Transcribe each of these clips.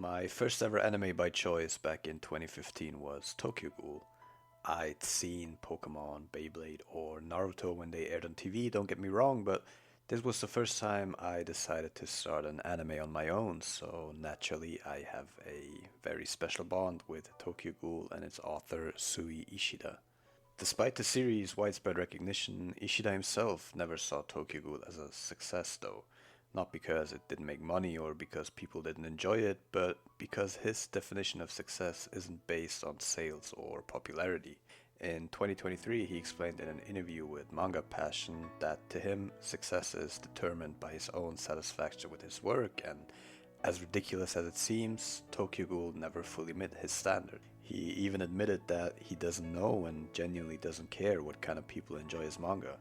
My first ever anime by choice back in 2015 was Tokyo Ghoul. I'd seen Pokemon, Beyblade, or Naruto when they aired on TV, don't get me wrong, but this was the first time I decided to start an anime on my own, so naturally I have a very special bond with Tokyo Ghoul and its author Sui Ishida. Despite the series' widespread recognition, Ishida himself never saw Tokyo Ghoul as a success, though. Not because it didn't make money or because people didn't enjoy it, but because his definition of success isn't based on sales or popularity. In 2023, he explained in an interview with Manga Passion that to him, success is determined by his own satisfaction with his work, and as ridiculous as it seems, Tokyo Ghoul never fully met his standard. He even admitted that he doesn't know and genuinely doesn't care what kind of people enjoy his manga.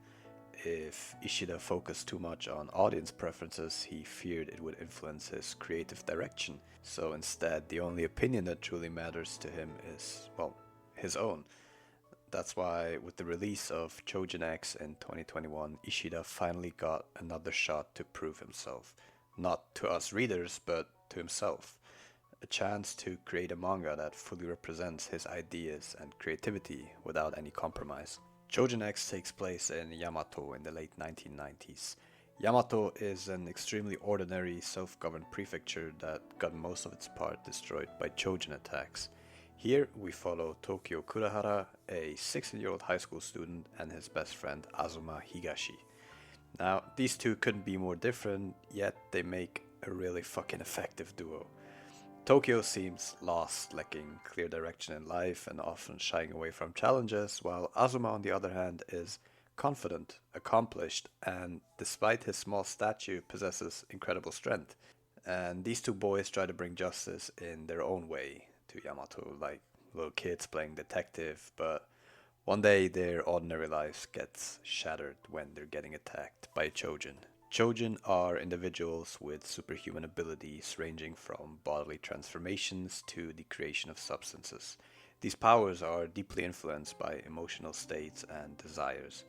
If Ishida focused too much on audience preferences, he feared it would influence his creative direction. So instead, the only opinion that truly matters to him is, well, his own. That's why, with the release of Choujin X in 2021, Ishida finally got another shot to prove himself. Not to us readers, but to himself. A chance to create a manga that fully represents his ideas and creativity without any compromise. Choujin X takes place in Yamato in the late 1990s. Yamato is an extremely ordinary, self-governed prefecture that got most of its part destroyed by Choujin attacks. Here we follow Tokyo Kurahara, a 16-year-old high school student, and his best friend Azuma Higashi. Now, these two couldn't be more different, yet they make a really fucking effective duo. Tokyo seems lost, lacking clear direction in life and often shying away from challenges, while Azuma, on the other hand, is confident, accomplished, and despite his small stature, possesses incredible strength. And these two boys try to bring justice in their own way to Yamato, like little kids playing detective, but one day their ordinary lives gets shattered when they're getting attacked by Choujin. Choujin are individuals with superhuman abilities ranging from bodily transformations to the creation of substances. These powers are deeply influenced by emotional states and desires.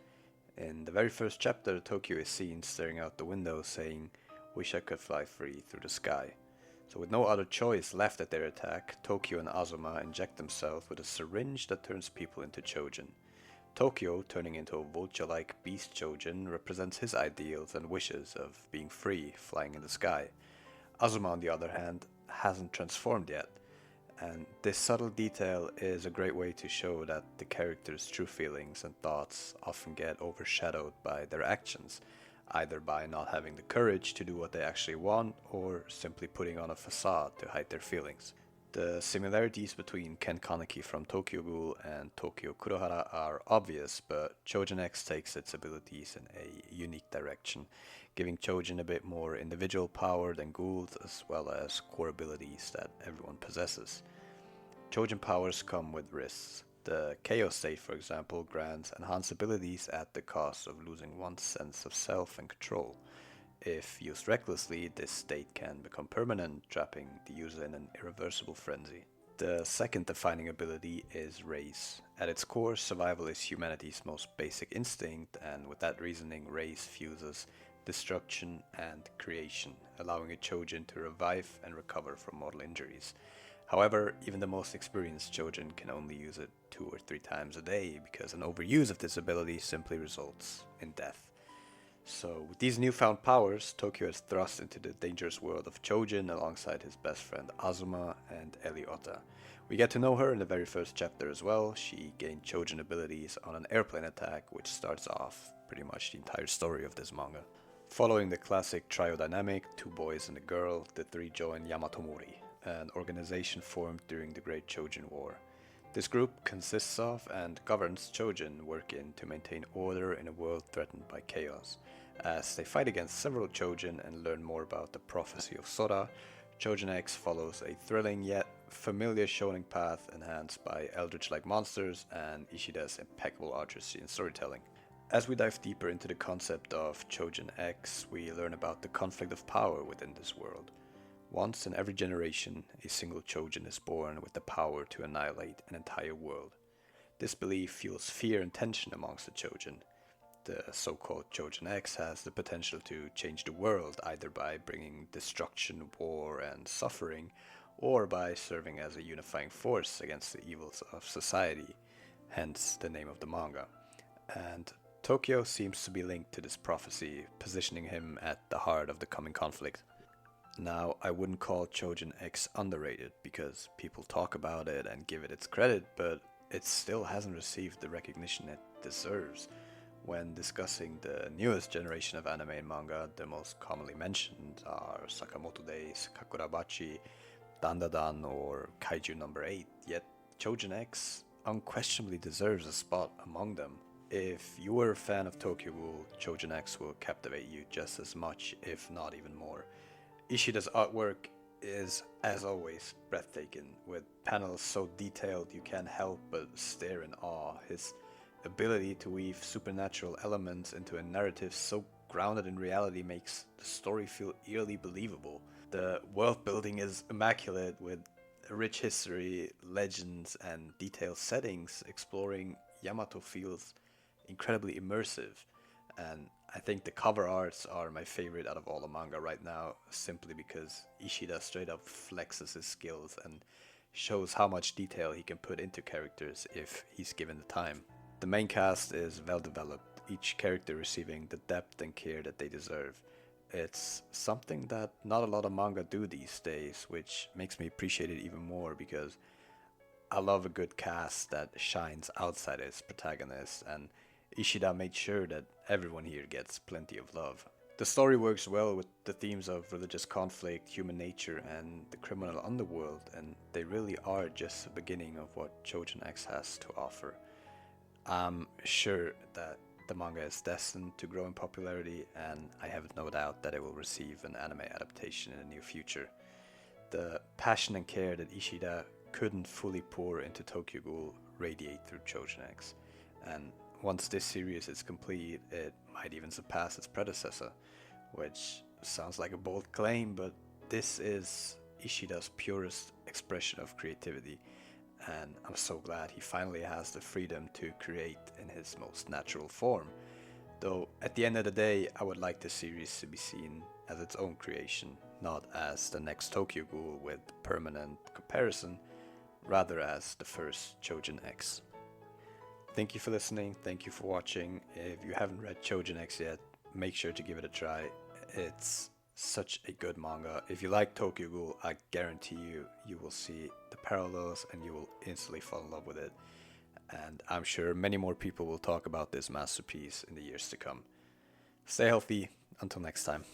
In the very first chapter, Tokyo is seen staring out the window saying, "Wish I could fly free through the sky." So with no other choice left at their attack, Tokyo and Azuma inject themselves with a syringe that turns people into Choujin. Tokyo, turning into a vulture-like beast Choujin, represents his ideals and wishes of being free, flying in the sky. Azuma, on the other hand, hasn't transformed yet, and this subtle detail is a great way to show that the character's true feelings and thoughts often get overshadowed by their actions, either by not having the courage to do what they actually want, or simply putting on a facade to hide their feelings. The similarities between Ken Kaneki from Tokyo Ghoul and Tokyo Kurohara are obvious, but Choujin X takes its abilities in a unique direction, giving Choujin a bit more individual power than Ghouls, as well as core abilities that everyone possesses. Choujin powers come with risks. The Chaos State, for example, grants enhanced abilities at the cost of losing one's sense of self and control. If used recklessly, this state can become permanent, trapping the user in an irreversible frenzy. The second defining ability is race. At its core, survival is humanity's most basic instinct, and with that reasoning, race fuses destruction and creation, allowing a Choujin to revive and recover from mortal injuries. However, even the most experienced Choujin can only use it 2 or 3 times a day, because an overuse of this ability simply results in death. So, with these newfound powers, Tokyo is thrust into the dangerous world of Choujin alongside his best friend Azuma and Eliota. We get to know her in the very first chapter as well. She gained Choujin abilities on an airplane attack, which starts off pretty much the entire story of this manga. Following the classic trio dynamic, two boys and a girl, the three join Yamato Mori, an organization formed during the Great Choujin War. This group consists of and governs Choujin working to maintain order in a world threatened by chaos. As they fight against several Choujin and learn more about the prophecy of Sora, Choujin X follows a thrilling yet familiar shonen path enhanced by eldritch-like monsters and Ishida's impeccable artistry and storytelling. As we dive deeper into the concept of Choujin X, we learn about the conflict of power within this world. Once in every generation, a single Choujin is born with the power to annihilate an entire world. This belief fuels fear and tension amongst the Choujin. The so-called Choujin X has the potential to change the world, either by bringing destruction, war, and suffering, or by serving as a unifying force against the evils of society, hence the name of the manga. And Tokyo seems to be linked to this prophecy, positioning him at the heart of the coming conflict. Now, I wouldn't call Choujin X underrated because people talk about it and give it its credit, but it still hasn't received the recognition it deserves. When discussing the newest generation of anime and manga, the most commonly mentioned are Sakamoto Days, Kakurabachi, Dandadan, or Kaiju number 8, yet Choujin X unquestionably deserves a spot among them. If you were a fan of Tokyo Ghoul, Choujin X will captivate you just as much, if not even more. Ishida's artwork is, as always, breathtaking, with panels so detailed you can't help but stare in awe. His ability to weave supernatural elements into a narrative so grounded in reality makes the story feel eerily believable. The world building is immaculate, with a rich history, legends, and detailed settings. Exploring Yamato feels incredibly immersive, and I think the cover arts are my favorite out of all the manga right now, simply because Ishida straight up flexes his skills and shows how much detail he can put into characters if he's given the time. The main cast is well developed, each character receiving the depth and care that they deserve. It's something that not a lot of manga do these days, which makes me appreciate it even more because I love a good cast that shines outside its protagonist, and Ishida made sure that everyone here gets plenty of love. The story works well with the themes of religious conflict, human nature, and the criminal underworld, and they really are just the beginning of what Choujin X has to offer. I'm sure that the manga is destined to grow in popularity, and I have no doubt that it will receive an anime adaptation in the near future. The passion and care that Ishida couldn't fully pour into Tokyo Ghoul radiate through Choujin X, and once this series is complete, it might even surpass its predecessor, which sounds like a bold claim, but this is Ishida's purest expression of creativity, and I'm so glad he finally has the freedom to create in his most natural form. Though, at the end of the day, I would like the series to be seen as its own creation, not as the next Tokyo Ghoul with permanent comparison, rather as the first Choujin X. Thank you for listening, thank you for watching. If you haven't read Choujin X yet, make sure to give it a try. It's such a good manga. If you like Tokyo Ghoul, I guarantee you will see the parallels and you will instantly fall in love with it. And I'm sure many more people will talk about this masterpiece in the years to come. Stay healthy, until next time.